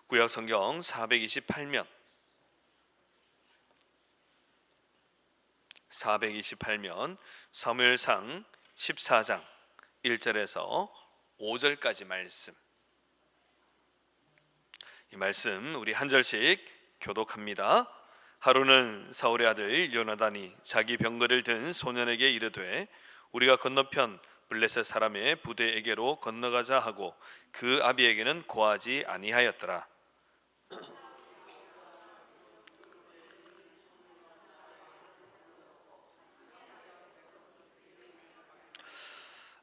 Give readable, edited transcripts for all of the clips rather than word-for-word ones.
구약 성경 428면 사무엘상 14장 1절에서 5절까지 말씀, 이 말씀 우리 한 절씩 교독합니다. 하루는 사울의 아들 요나단이 자기 병거를 든 소년에게 이르되 우리가 건너편 블레셋 사람의 부대에게로 건너가자 하고 그 아비에게는 고하지 아니하였더라.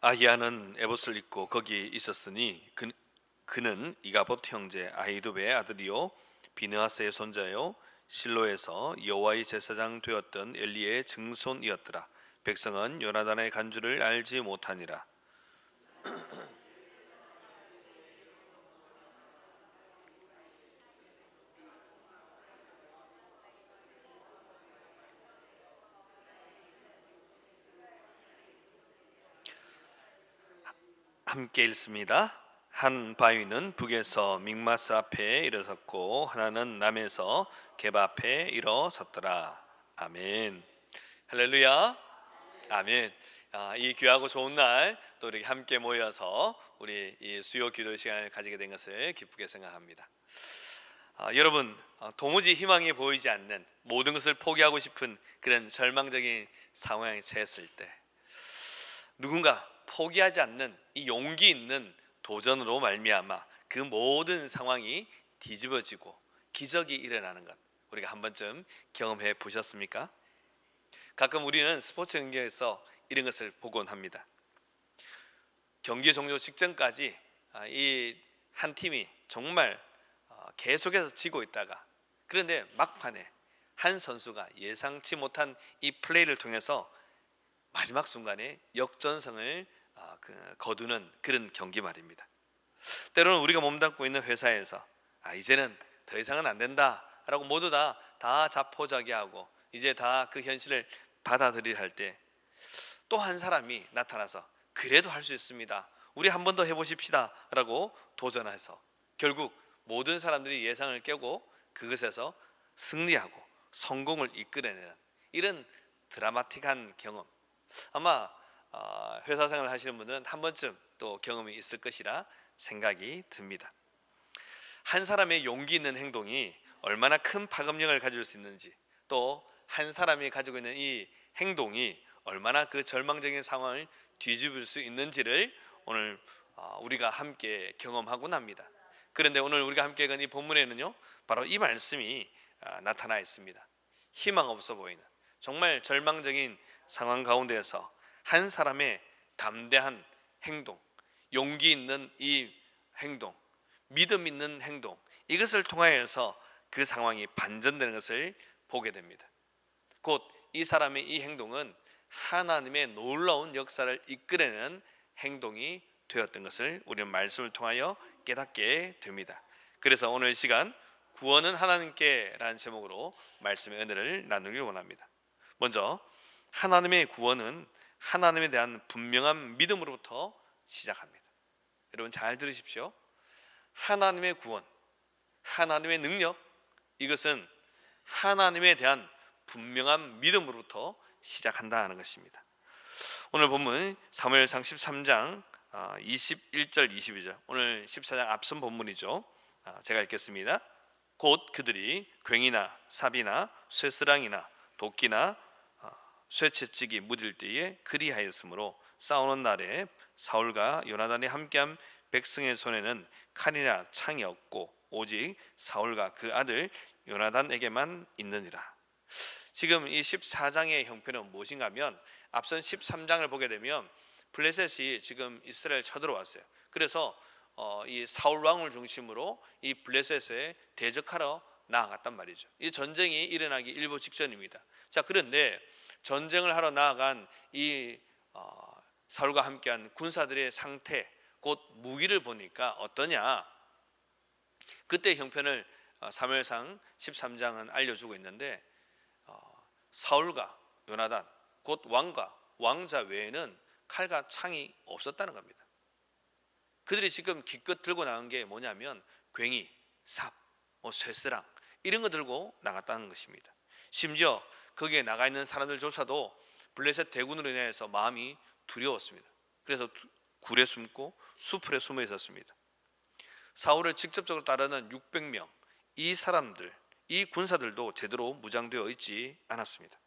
아히야는 에봇을 입고 거기 있었으니 그는 이가봇 형제 아히두베의 아들이요 비느하스의 손자요 실로에서 여호와의 제사장 되었던 엘리의 증손이었더라. 백성은 요나단의 간주를 알지 못하니라. 함께 읽습니다. 한 바위는 북에서 믹마스 앞에 일어섰고 하나는 남에서 게바 앞에 일어섰더라. 아멘. 할렐루야. 아멘. 이 귀하고 좋은 날 또 이렇게 함께 모여서 우리 이 수요 기도 시간을 가지게 된 것을 기쁘게 생각합니다. 여러분, 도무지 희망이 보이지 않는 모든 것을 포기하고 싶은 그런 절망적인 상황에 처했을 때 누군가 포기하지 않는 이 용기 있는 도전으로 말미암아 그 모든 상황이 뒤집어지고 기적이 일어나는 것, 우리가 한 번쯤 경험해 보셨습니까? 가끔 우리는 스포츠 경기에서 이런 것을 보곤 합니다. 경기 종료 직전까지 이 한 팀이 정말 계속해서 지고 있다가, 그런데 막판에 한 선수가 예상치 못한 이 플레이를 통해서 마지막 순간에 역전승을 거두는 그런 경기 말입니다. 때로는 우리가 몸담고 있는 회사에서 이제는 더 이상은 안 된다 라고 모두 다 자포자기하고 이제 다 그 현실을 받아들이려 할 때 또 한 사람이 나타나서 그래도 할 수 있습니다, 우리 한 번 더 해보십시다 라고 도전해서 결국 모든 사람들이 예상을 깨고 그것에서 승리하고 성공을 이끌어내는 이런 드라마틱한 경험, 아마 회사 생활을 하시는 분들은 한 번쯤 또 경험이 있을 것이라 생각이 듭니다. 한 사람의 용기 있는 행동이 얼마나 큰 파급력을 가질 수 있는지, 또 한 사람이 가지고 있는 이 행동이 얼마나 그 절망적인 상황을 뒤집을 수 있는지를 오늘 우리가 함께 경험하곤 합니다. 그런데 오늘 우리가 함께 읽은 이 본문에는요, 바로 이 말씀이 나타나 있습니다. 희망 없어 보이는 정말 절망적인 상황 가운데에서 한 사람의 담대한 행동, 용기 있는 이 행동, 믿음 있는 행동, 이것을 통하여서 그 상황이 반전되는 것을 보게 됩니다. 곧 이 사람의 이 행동은 하나님의 놀라운 역사를 이끌어내는 행동이 되었던 것을 우리는 말씀을 통하여 깨닫게 됩니다. 그래서 오늘 시간 구원은 하나님께 라는 제목으로 말씀의 은혜를 나누길 원합니다. 먼저 하나님의 구원은 하나님에 대한 분명한 믿음으로부터 시작합니다. 여러분 잘 들으십시오. 하나님의 구원, 하나님의 능력, 이것은 하나님에 대한 분명한 믿음으로부터 시작한다는 것입니다. 오늘 본문 사무엘상 13장 21절 22절, 오늘 14장 앞선 본문이죠. 제가 읽겠습니다. 곧 그들이 괭이나 삽이나 쇠스랑이나 도끼나 쇠채찍이 무딜 때에 그리하였으므로 싸우는 날에 사울과 요나단이 함께한 백성의 손에는 칼이나 창이 없고 오직 사울과 그 아들 요나단에게만 있느니라. 지금 이 14장의 형편은 무엇인가 하면 앞선 13장을 보게 되면 블레셋이 지금 이스라엘 쳐들어왔어요. 그래서 이 사울 왕을 중심으로 이 블레셋에 대적하러 나아갔단 말이죠. 이 전쟁이 일어나기 일보 직전입니다. 자, 그런데 전쟁을 하러 나아간 이 사울과 함께한 군사들의 상태, 곧 무기를 보니까 어떠냐? 그때 형편을 사무엘상 13장은 알려주고 있는데 사울과 요나단, 곧 왕과 왕자 외에는 칼과 창이 없었다는 겁니다. 그들이 지금 기껏 들고 나온 게 뭐냐면 괭이, 삽, 쇠스랑 이런 거 들고 나갔다는 것입니다. 심지어 거기에 나가 있는 사람들조차도 블레셋 대군으로 인해서 마음이 두려웠습니다. 그래서 굴에 숨고 수풀에 숨어 있었습니다. 사울을 직접적으로 따르는 600명, 이 사람들, 이 군사들도 제대로 무장되어 있지 않았습니다.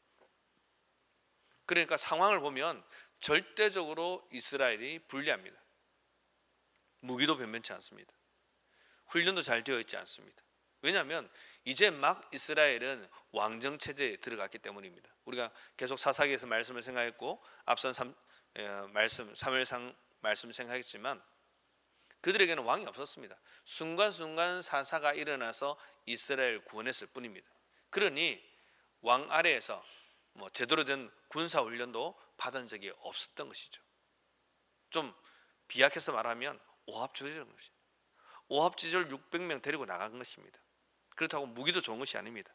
그러니까 상황을 보면 절대적으로 이스라엘이 불리합니다. 무기도 변변치 않습니다. 훈련도 잘 되어 있지 않습니다. 왜냐하면 이제 막 이스라엘은 왕정 체제에 들어갔기 때문입니다. 우리가 계속 사사기에서 말씀을 생각했고 앞선 사무엘상 말씀 생각했지만 그들에게는 왕이 없었습니다. 순간순간 사사가 일어나서 이스라엘 구원했을 뿐입니다. 그러니 왕 아래에서 제대로 된 군사 훈련도 받은 적이 없었던 것이죠. 좀 비약해서 말하면 오합지졸인 것입니다. 오합지졸 600명 데리고 나간 것입니다. 그렇다고 무기도 좋은 것이 아닙니다.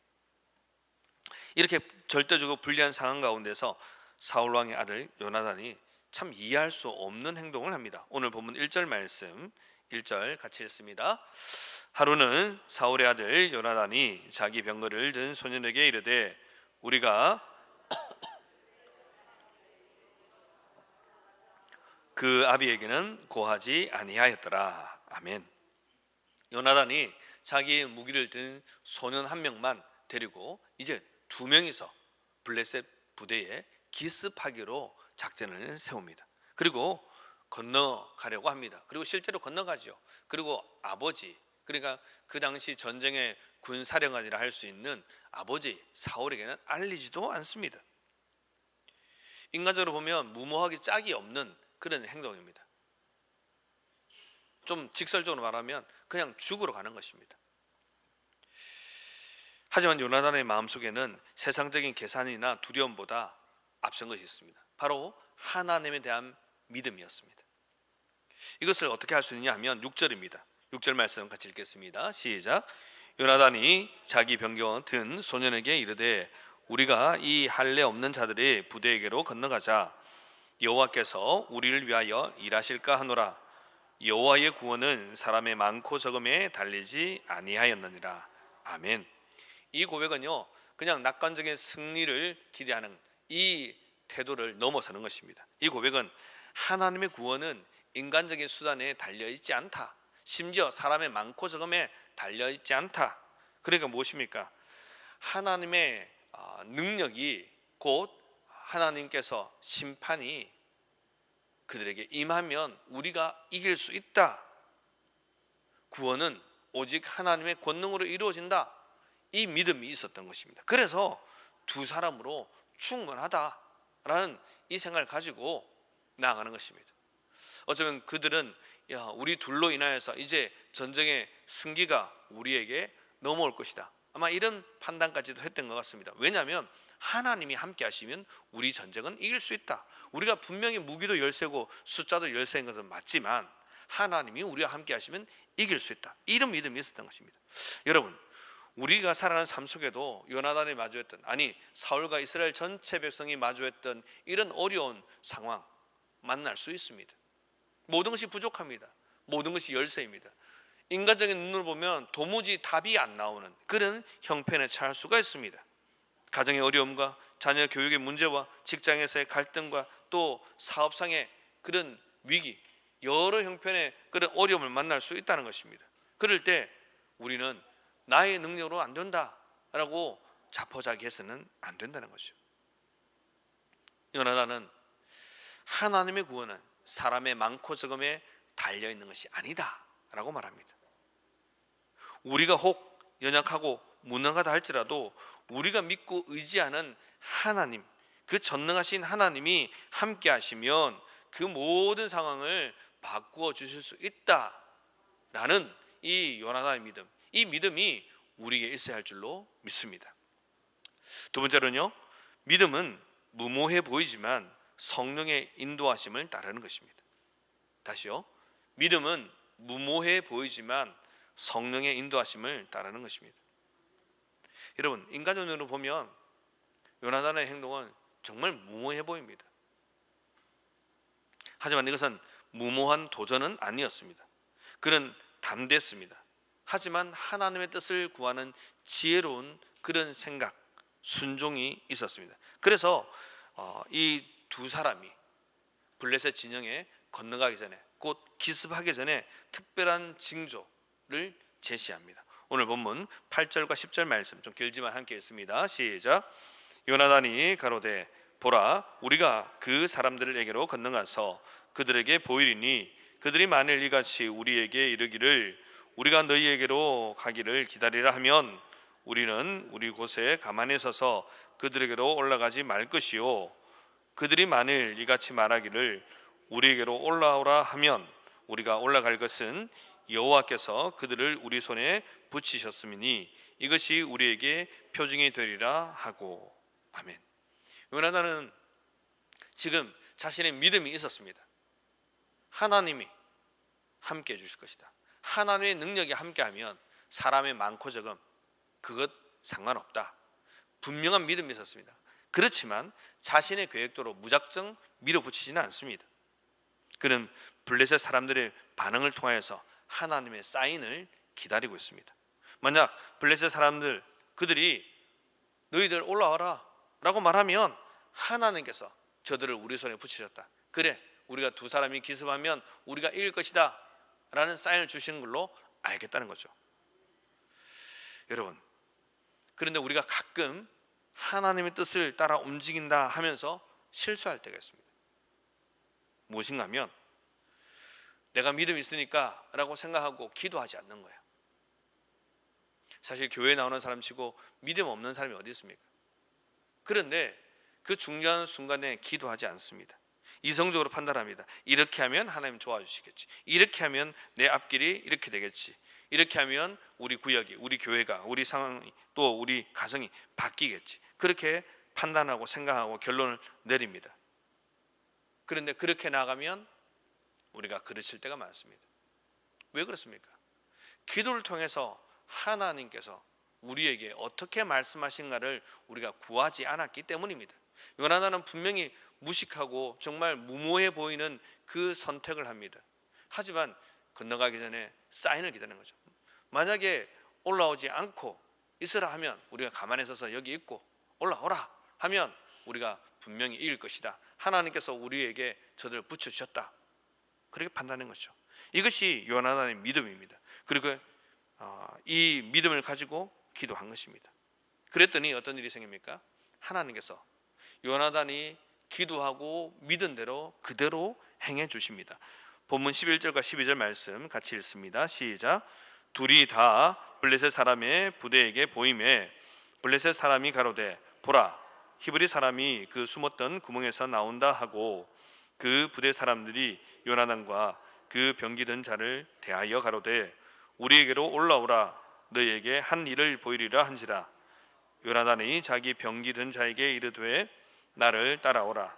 이렇게 절대적으로 불리한 상황 가운데서 사울 왕의 아들 요나단이 참 이해할 수 없는 행동을 합니다. 오늘 본문 1절 말씀 1절 같이 읽습니다. 하루는 사울의 아들 요나단이 자기 병거를 든 소년에게 이르되 우리가 그 아비에게는 고하지 아니하였더라. 아멘. 요나단이 자기의 무기를 든 소년 한 명만 데리고 이제 2명이서 블레셋 부대에 기습하기로 작전을 세웁니다. 그리고 건너가려고 합니다. 그리고 실제로 건너가죠. 그리고 아버지, 그러니까 그 당시 전쟁의 군사령관이라 할 수 있는 아버지 사울에게는 알리지도 않습니다. 인간적으로 보면 무모하기 짝이 없는 그런 행동입니다. 좀 직설적으로 말하면 그냥 죽으러 가는 것입니다. 하지만 요나단의 마음속에는 세상적인 계산이나 두려움보다 앞선 것이 있습니다. 바로 하나님에 대한 믿음이었습니다. 이것을 어떻게 할 수 있느냐 하면 6절입니다. 6절 말씀 같이 읽겠습니다. 시작. 요나단이 자기 병거 든 소년에게 이르되 우리가 이 할례 없는 자들의 부대에게로 건너가자. 여호와께서 우리를 위하여 일하실까 하노라. 여호와의 구원은 사람의 많고 적음에 달리지 아니하였느니라. 아멘. 이 고백은요, 그냥 낙관적인 승리를 기대하는 이 태도를 넘어서는 것입니다. 이 고백은 하나님의 구원은 인간적인 수단에 달려있지 않다. 심지어 사람의 많고 적음에 달려있지 않다. 그러니까 무엇입니까? 하나님의 능력이 곧 하나님께서 심판이 그들에게 임하면 우리가 이길 수 있다. 구원은 오직 하나님의 권능으로 이루어진다. 이 믿음이 있었던 것입니다. 그래서 두 사람으로 충분하다라는 이 생각을 가지고 나아가는 것입니다. 어쩌면 그들은 우리 둘로 인하여서 이제 전쟁의 승기가 우리에게 넘어올 것이다. 아마 이런 판단까지도 했던 것 같습니다. 왜냐하면 하나님이 함께 하시면 우리 전쟁은 이길 수 있다. 우리가 분명히 무기도 열세고 숫자도 열세인 것은 맞지만 하나님이 우리와 함께 하시면 이길 수 있다. 이런 믿음이 있었던 것입니다. 여러분, 우리가 살아가는 삶 속에도 요나단이 마주했던, 아니 사울과 이스라엘 전체 백성이 마주했던 이런 어려운 상황 만날 수 있습니다. 모든 것이 부족합니다. 모든 것이 열세입니다. 인간적인 눈으로 보면 도무지 답이 안 나오는 그런 형편에 처할 수가 있습니다. 가정의 어려움과 자녀 교육의 문제와 직장에서의 갈등과 또 사업상의 그런 위기, 여러 형편의 그런 어려움을 만날 수 있다는 것입니다. 그럴 때 우리는 나의 능력으로 안 된다라고 자포자기해서는 안 된다는 것이죠. 요나단은 하나님의 구원은 사람의 많고 적음에 달려있는 것이 아니다 라고 말합니다. 우리가 혹 연약하고 무능하다 할지라도 우리가 믿고 의지하는 하나님, 그 전능하신 하나님이 함께 하시면 그 모든 상황을 바꾸어 주실 수 있다라는 이 요나단의 믿음, 이 믿음이 우리에게 있어야 할 줄로 믿습니다. 두 번째로는요, 믿음은 무모해 보이지만 성령의 인도하심을 따르는 것입니다. 다시요, 믿음은 무모해 보이지만 성령의 인도하심을 따르는 것입니다. 여러분, 인간적으로 보면 요나단의 행동은 정말 무모해 보입니다. 하지만 이것은 무모한 도전은 아니었습니다. 그는 담대했습니다. 하지만 하나님의 뜻을 구하는 지혜로운 그런 생각, 순종이 있었습니다. 그래서 이 두 사람이 블레셋 진영에 건너가기 전에, 곧 기습하기 전에 특별한 징조를 제시합니다. 오늘 본문 8절과 10절 말씀, 좀 길지만 함께 읽습니다. 시작. 요나단이 가로되 보라, 우리가 그 사람들에게로 건너가서 그들에게 보이리니 그들이 만일 이같이 우리에게 이르기를 우리가 너희에게로 가기를 기다리라 하면 우리는 우리 곳에 가만히 서서 그들에게로 올라가지 말 것이요, 그들이 만일 이같이 말하기를 우리에게로 올라오라 하면 우리가 올라갈 것은 여호와께서 그들을 우리 손에 붙이셨음이니 이것이 우리에게 표징이 되리라 하고. 아멘. 요나단은 지금 자신의 믿음이 있었습니다. 하나님이 함께 해주실 것이다. 하나님의 능력이 함께하면 사람의 많고 적음 그것 상관없다. 분명한 믿음이 있었습니다. 그렇지만 자신의 계획대로 무작정 밀어붙이지는 않습니다. 그는 블레셋 사람들의 반응을 통하여서 하나님의 사인을 기다리고 있습니다. 만약 블레셋 사람들 그들이 너희들 올라와라 라고 말하면 하나님께서 저들을 우리 손에 붙이셨다. 그래, 우리가 두 사람이 기습하면 우리가 이길 것이다 라는 사인을 주시는 걸로 알겠다는 거죠. 여러분, 그런데 우리가 가끔 하나님의 뜻을 따라 움직인다 하면서 실수할 때가 있습니다. 무엇인가 하면 내가 믿음이 있으니까 라고 생각하고 기도하지 않는 거예요. 사실 교회에 나오는 사람 치고 믿음 없는 사람이 어디 있습니까? 그런데 그 중요한 순간에 기도하지 않습니다. 이성적으로 판단합니다. 이렇게 하면 하나님 도와주시겠지, 이렇게 하면 내 앞길이 이렇게 되겠지, 이렇게 하면 우리 구역이, 우리 교회가, 우리 상황이, 또 우리 가정이 바뀌겠지, 그렇게 판단하고 생각하고 결론을 내립니다. 그런데 그렇게 나가면 우리가 그르칠 때가 많습니다. 왜 그렇습니까? 기도를 통해서 하나님께서 우리에게 어떻게 말씀하신가를 우리가 구하지 않았기 때문입니다. 요나단은 분명히 무식하고 정말 무모해 보이는 그 선택을 합니다. 하지만 건너가기 전에 사인을 기다리는 거죠. 만약에 올라오지 않고 있으라 하면 우리가 가만히 서서 여기 있고 올라오라 하면 우리가 분명히 이길 것이다. 하나님께서 우리에게 저들을 붙여주셨다. 그렇게 판단하는 거죠. 이것이 요나단의 믿음입니다. 그리고 이 믿음을 가지고 기도한 것입니다. 그랬더니 어떤 일이 생깁니까? 하나님께서 요나단이 기도하고 믿은 대로 그대로 행해 주십니다. 본문 11절과 12절 말씀 같이 읽습니다. 시작. 둘이 다 블레셋 사람의 부대에게 보임에 블레셋 사람이 가로되 보라, 히브리 사람이 그 숨었던 구멍에서 나온다 하고 그 부대 사람들이 요나단과 그 병기 든 자를 대하여 가로되 우리에게로 올라오라, 너희에게 한 일을 보이리라 한지라. 요나단이 자기 병기 든 자에게 이르되 나를 따라오라,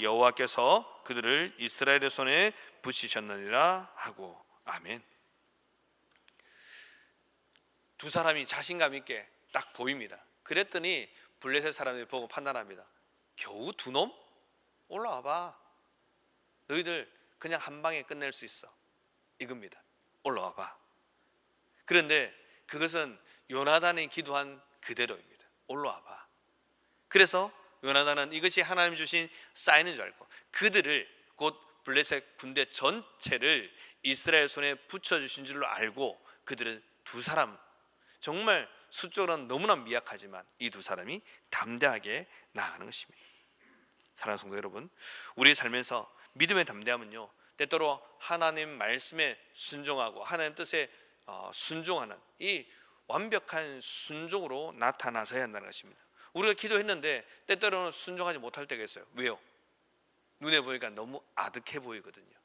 여호와께서 그들을 이스라엘의 손에 붙이셨느니라 하고. 아멘. 두 사람이 자신감 있게 딱 보입니다. 그랬더니 블레셋 사람들이 보고 판단합니다. 겨우 두 놈? 올라와봐. 너희들 그냥 한 방에 끝낼 수 있어. 이겁니다. 올라와봐. 그런데 그것은 요나단이 기도한 그대로입니다. 올라와봐. 그래서 요나단은 이것이 하나님 주신 사인인 줄 알고 그들을, 곧 블레셋 군대 전체를 이스라엘 손에 붙여주신 줄로 알고 그들은 두 사람, 정말 수적으로는 너무나 미약하지만 이 두 사람이 담대하게 나아가는 것입니다. 사랑하는 성도 여러분, 우리의 삶에서 믿음의 담대함은요, 때때로 하나님 말씀에 순종하고 하나님 뜻에 순종하는 이 완벽한 순종으로 나타나서야 한다는 것입니다. 우리가 기도했는데 때때로는 순종하지 못할 때가 있어요. 왜요? 눈에 보니까 너무 아득해 보이거든요.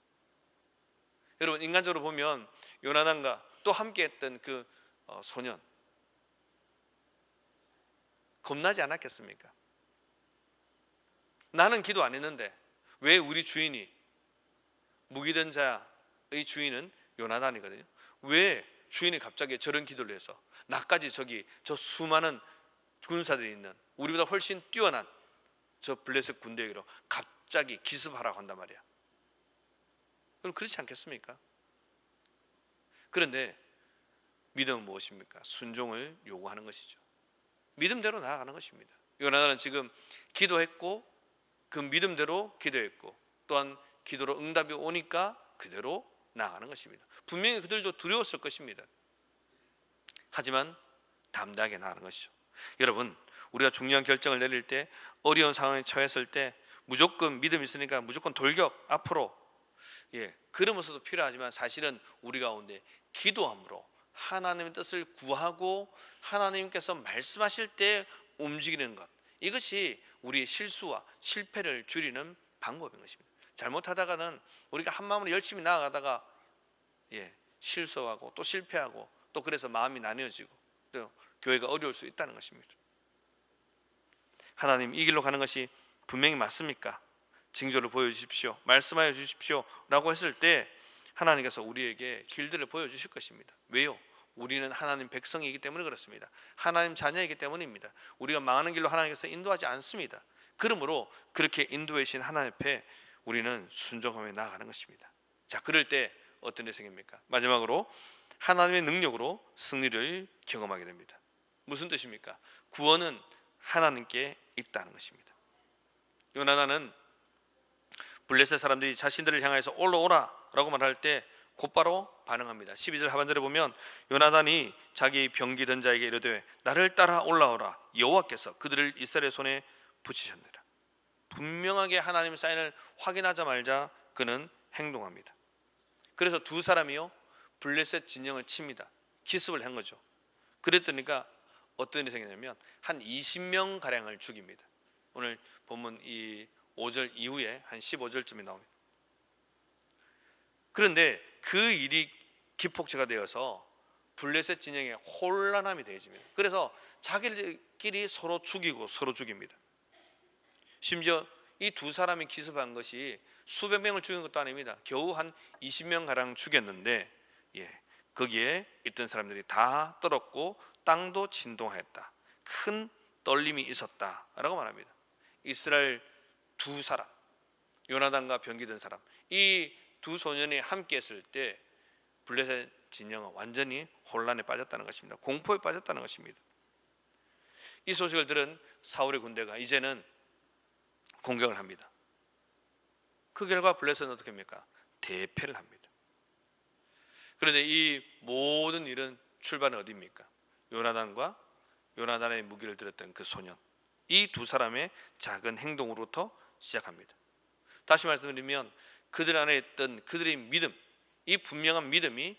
여러분, 인간적으로 보면 요나단과 또 함께 했던 그 소년, 겁나지 않았겠습니까? 나는 기도 안 했는데 왜 우리 주인이, 무기든 자의 주인은 요나단이거든요. 왜 주인이 갑자기 저런 기도를 해서 나까지 저 수많은 군사들이 있는 우리보다 훨씬 뛰어난 저 블레셋 군대에게로 갑자기 기습하라고 한단 말이야. 그럼 그렇지 않겠습니까? 그런데 믿음은 무엇입니까? 순종을 요구하는 것이죠. 믿음대로 나아가는 것입니다. 요나단은 지금 기도했고 그 믿음대로 기도했고 또한 기도로 응답이 오니까 그대로 나아가는 것입니다. 분명히 그들도 두려웠을 것입니다. 하지만 담대하게 나아가는 것이죠. 여러분, 우리가 중요한 결정을 내릴 때, 어려운 상황에 처했을 때 무조건 믿음이 있으니까 무조건 돌격 앞으로, 그런 모습도 필요하지만 사실은 우리 가운데 기도함으로 하나님의 뜻을 구하고 하나님께서 말씀하실 때 움직이는 것, 이것이 우리의 실수와 실패를 줄이는 방법인 것입니다. 잘못하다가는 우리가 한 마음으로 열심히 나아가다가 실수하고 또 실패하고 또 그래서 마음이 나뉘어지고 또 교회가 어려울 수 있다는 것입니다. 하나님, 이 길로 가는 것이 분명히 맞습니까? 징조를 보여주십시오, 말씀하여 주십시오 라고 했을 때 하나님께서 우리에게 길들을 보여주실 것입니다. 왜요? 우리는 하나님 백성이기 때문에 그렇습니다. 하나님 자녀이기 때문입니다. 우리가 망하는 길로 하나님께서 인도하지 않습니다. 그러므로 그렇게 인도해 주신 하나님 앞에 우리는 순종하며 나아가는 것입니다. 자, 그럴 때 어떤 일이 생깁니까? 마지막으로 하나님의 능력으로 승리를 경험하게 됩니다. 무슨 뜻입니까? 구원은 하나님께 있다는 것입니다. 요나단은 블레셋 사람들이 자신들을 향해서 올라오라 라고 말할 때 곧바로 반응합니다. 12절 하반절에 보면 요나단이 자기 병기 든 자에게 이르되 나를 따라 올라오라, 여호와께서 그들을 이스라엘의 손에 붙이셨느라. 분명하게 하나님의 사인을 확인하자마자 그는 행동합니다. 그래서 두 사람이요 블레셋 진영을 칩니다. 기습을 한 거죠. 그랬더니까 어떤 일이 생기냐면 한 20명 가량을 죽입니다. 오늘 본문 이 5절 이후에 한 15절쯤에 나옵니다. 그런데 그 일이 기폭제가 되어서 블레셋 진영에 혼란함이 되어집니다. 그래서 자기들끼리 서로 죽이고 서로 죽입니다. 심지어 이 두 사람이 기습한 것이 수백 명을 죽인 것도 아닙니다. 겨우 한 20명 가량 죽였는데 거기에 있던 사람들이 다 떨었고 땅도 진동하였다. 큰 떨림이 있었다라고 말합니다. 이스라엘 두 사람, 요나단과 병기 든 사람, 이 두 소년이 함께 했을 때 블레셋 진영은 완전히 혼란에 빠졌다는 것입니다. 공포에 빠졌다는 것입니다. 이 소식을 들은 사울의 군대가 이제는 공격을 합니다. 그 결과 블레셋은 어떻게 합니까? 대패를 합니다. 그런데 이 모든 일은 출발은 어디입니까? 요나단과 요나단의 무기를 들었던 그 소년, 이 두 사람의 작은 행동으로부터 시작합니다. 다시 말씀드리면 그들 안에 있던 그들의 믿음, 이 분명한 믿음이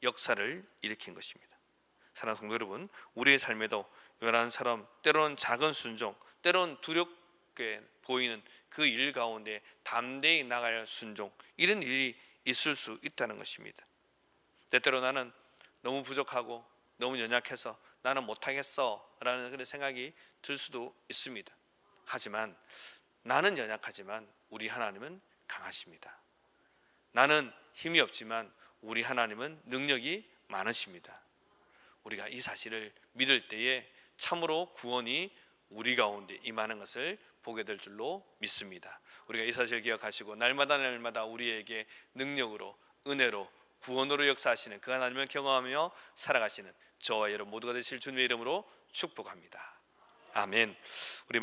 역사를 일으킨 것입니다. 사랑하는 성도 여러분, 우리의 삶에도 요나단처럼 때로는 작은 순종, 때로는 두렵게 보이는 그 일 가운데 담대히 나갈 순종, 이런 일이 있을 수 있다는 것입니다. 때때로 나는 너무 부족하고 너무 연약해서 나는 못하겠어 라는 그런 생각이 들 수도 있습니다. 하지만 나는 연약하지만 우리 하나님은 강하십니다. 나는 힘이 없지만 우리 하나님은 능력이 많으십니다. 우리가 이 사실을 믿을 때에 참으로 구원이 우리 가운데 임하는 것을 보게 될 줄로 믿습니다. 우리가 이 사실을 기억하시고 날마다 우리에게 능력으로, 은혜로, 구원으로 역사하시는 그 하나님을 경험하며 살아가시는 저와 여러분 모두가 되실 주님의 이름으로 축복합니다. 아멘. 우리